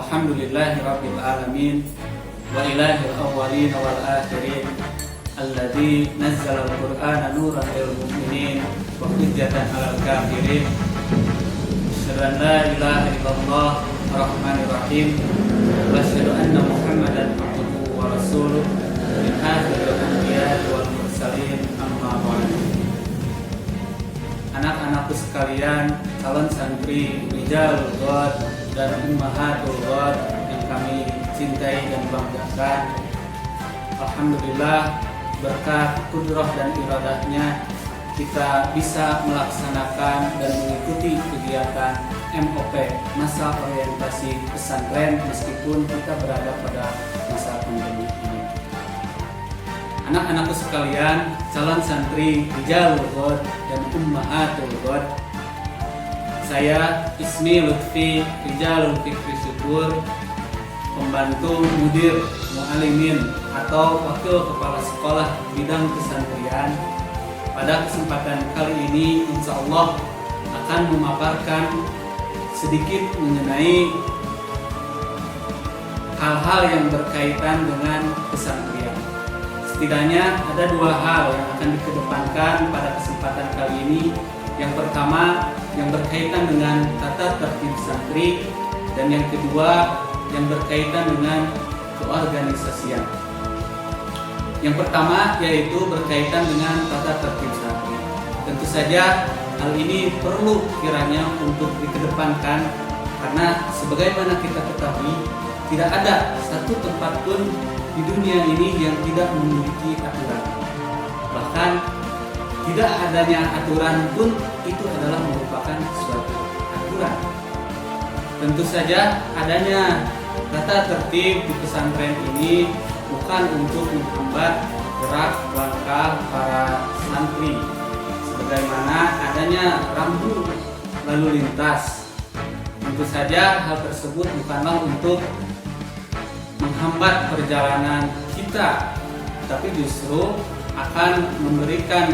Alhamdulillahi Rabbil Alamin wa ilahil awwalin wal akhirin alladzi nazzala al-Qur'ana nuran lil mu'minin wa hujjatan 'alal kafirin. Asyhadu an la ilaha illallah ar-rahmanir rahim wa asyhadu anna Muhammadan abduhu wa rasuluh min akhiril anbiya'i wal mursalin, amma ba'du. Anak-anakku sekalian, calon santri Rijalul Ghad dan Ummahatul Ghad yang kami cintai dan banggakan, alhamdulillah berkat kudrah dan iradahnya kita bisa melaksanakan dan mengikuti kegiatan MOP, masa orientasi pesantren, meskipun kita berada pada masa pandemi ini. Anak-anakku sekalian, calon santri Rijalul Ghad dan Ummahatul Ghad, saya Ismi Lutfi Rijalul Fikri Syukur, pembantu mudir mu'alimin atau wakil kepala sekolah bidang kesantrian, pada kesempatan kali ini insya Allah akan memaparkan sedikit mengenai hal-hal yang berkaitan dengan pesantren. Setidaknya ada dua hal yang akan dikedepankan pada kesempatan kali ini. Yang pertama yang berkaitan dengan tata tertib santri, dan yang kedua yang berkaitan dengan keorganisasian. Yang pertama yaitu berkaitan dengan tata tertib santri. Tentu saja hal ini perlu kiranya untuk dikedepankan, karena sebagaimana kita ketahui tidak ada satu tempat pun di dunia ini yang tidak memiliki aturan. Bahkan tidak adanya aturan pun itu adalah merupakan suatu aturan. Tentu saja adanya tata tertib di pesantren ini bukan untuk menghambat gerak langkah para santri, sebagaimana adanya rambu lalu lintas. Tentu saja hal tersebut bukanlah untuk menghambat perjalanan kita, tapi justru akan memberikan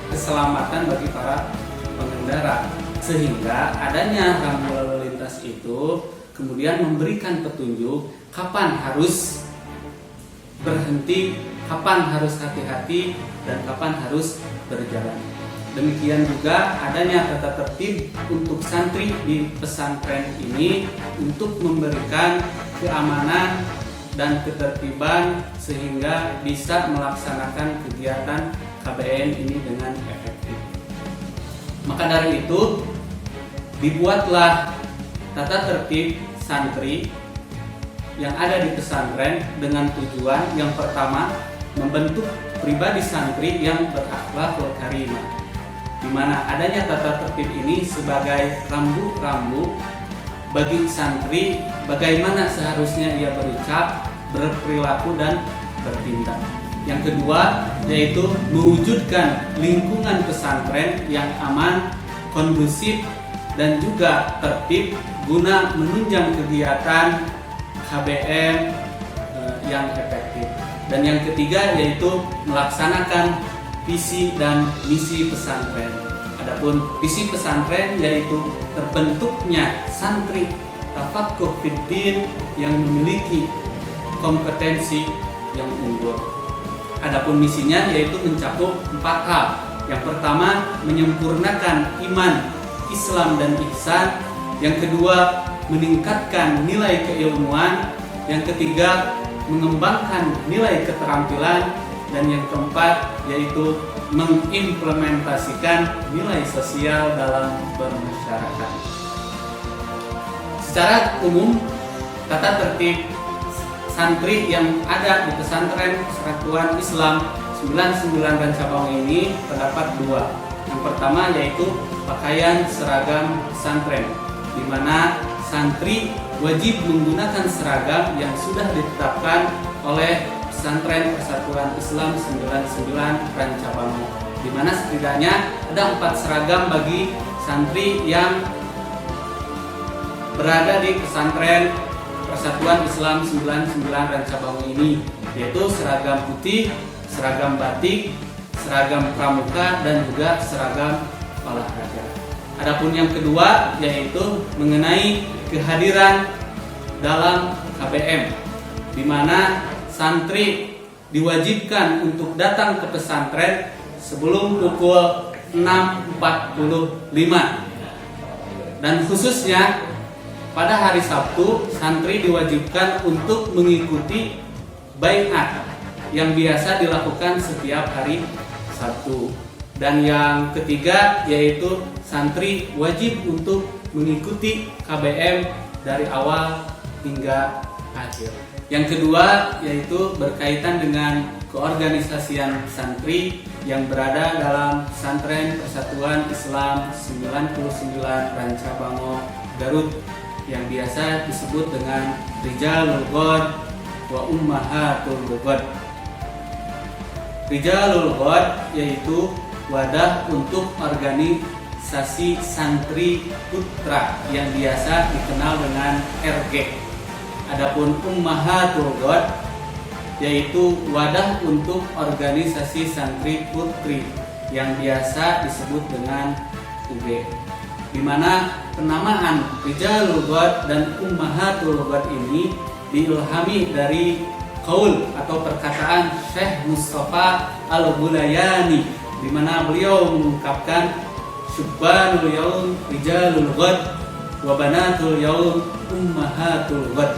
keselamatan bagi para pengendara, sehingga adanya rambu lalu lintas itu kemudian memberikan petunjuk kapan harus berhenti, kapan harus hati-hati, dan kapan harus berjalan. Demikian juga adanya tata tertib untuk santri di pesantren ini untuk memberikan keamanan dan ketertiban sehingga bisa melaksanakan kegiatan KBN ini dengan efektif. Maka dari itu dibuatlah tata tertib santri yang ada di pesantren dengan tujuan yang pertama membentuk pribadi santri yang berakhlak wal karimah, di mana adanya tata tertib ini sebagai rambu-rambu bagi santri bagaimana seharusnya ia berucap, berperilaku, dan bertindak. Yang kedua yaitu mewujudkan lingkungan pesantren yang aman, kondusif, dan juga tertib guna menunjang kegiatan KBM yang efektif. Dan yang ketiga yaitu melaksanakan visi dan misi pesantren. Adapun visi pesantren yaitu terbentuknya santri tafaqquh fiddin yang memiliki kompetensi yang unggul. Adapun misinya yaitu mencakup 4 hal. Yang pertama menyempurnakan iman, Islam, dan ihsan. Yang kedua meningkatkan nilai keilmuan. Yang ketiga mengembangkan nilai keterampilan. Dan yang keempat yaitu mengimplementasikan nilai sosial dalam bermasyarakat. Secara umum tata tertib santri yang ada di pesantren Persatuan Islam 99 Rancabang ini terdapat 2. Yang pertama yaitu pakaian seragam pesantren, di mana santri wajib menggunakan seragam yang sudah ditetapkan oleh pesantren Persatuan Islam 99 Rancabang, di mana setidaknya ada 4 seragam bagi santri yang berada di pesantren Persatuan Islam 99 Rancabang ini, yaitu seragam putih, seragam batik, seragam pramuka, dan juga seragam olahraga. Adapun yang kedua yaitu mengenai kehadiran dalam KBM, di mana santri diwajibkan untuk datang ke pesantren sebelum pukul 6.45. Dan khususnya pada hari Sabtu, santri diwajibkan untuk mengikuti baiat yang biasa dilakukan setiap hari Sabtu. Dan yang ketiga yaitu santri wajib untuk mengikuti KBM dari awal hingga akhir. Yang kedua yaitu berkaitan dengan keorganisasian santri yang berada dalam Pesantren Persatuan Islam 99 Rancabango, Garut, yang biasa disebut dengan Rijalul Ghad wa Ummahatul Ghad. Rijalul Ghad yaitu wadah untuk organisasi santri putra yang biasa dikenal dengan RG. Adapun Ummahatul Ghad yaitu wadah untuk organisasi santri putri yang biasa disebut dengan UB. Di mana penamaan Rijalul Ghad dan Ummahatul Ghad ini diilhami dari qaul atau perkataan Syekh Mustafa Al-Bulayani, di mana beliau mengungkapkan Syubbanul yaum Rijalul Ghad wa banatul yaum Ummahatul Ghad.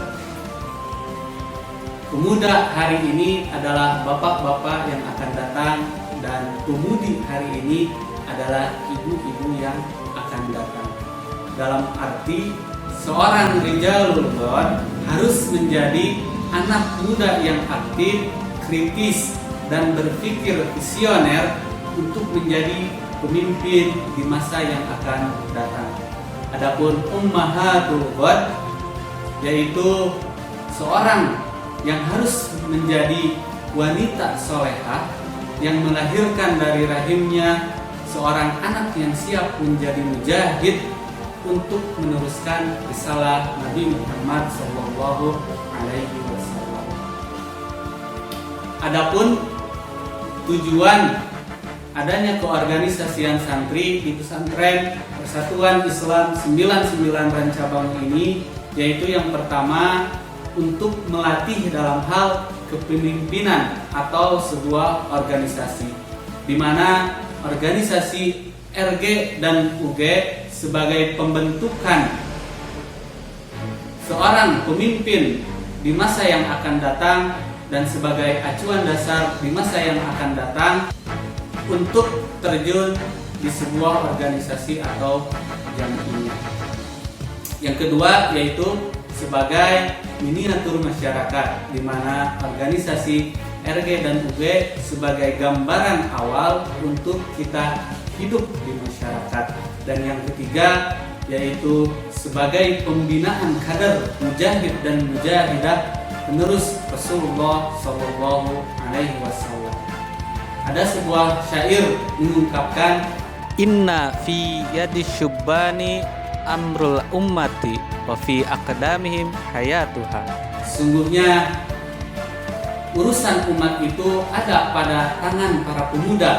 Pemuda hari ini adalah bapak-bapak yang akan datang, dan pemudi hari ini adalah ibu-ibu yang akan datang. Dalam arti seorang Rijalul Ghad harus menjadi anak muda yang aktif, kritis, dan berpikir visioner untuk menjadi pemimpin di masa yang akan datang. Adapun Ummahatul Ghad yaitu seorang yang harus menjadi wanita solehah yang melahirkan dari rahimnya seorang anak yang siap menjadi mujahid untuk meneruskan risalah Nabi Muhammad SAW. Adapun tujuan adanya keorganisasian santri di Pesantren Persatuan Islam 99 Rancabango ini yaitu yang pertama, untuk melatih dalam hal kepemimpinan atau sebuah organisasi, di mana organisasi RG dan UG sebagai pembentukan seorang pemimpin di masa yang akan datang dan sebagai acuan dasar di masa yang akan datang untuk terjun di sebuah organisasi atau jamiah. Yang kedua yaitu sebagai miniatur masyarakat, di mana organisasi RG dan UG sebagai gambaran awal untuk kita hidup di masyarakat. Dan yang ketiga yaitu sebagai pembinaan kader mujahid dan mujahidah penerus Rasulullah SAW. Ada sebuah syair mengungkapkan, Inna fi yadi syubbani amrul ummati wa fi aqdamihim hayatuha. Sungguhnya urusan umat itu ada pada tangan para pemuda,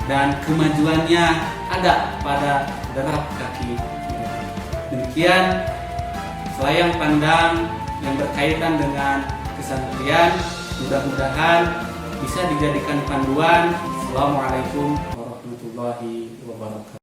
dan kemajuannya ada pada derap kaki. Demikian selayang pandang yang berkaitan dengan kesantrian, mudah-mudahan bisa dijadikan panduan. Assalamualaikum warahmatullahi wabarakatuh.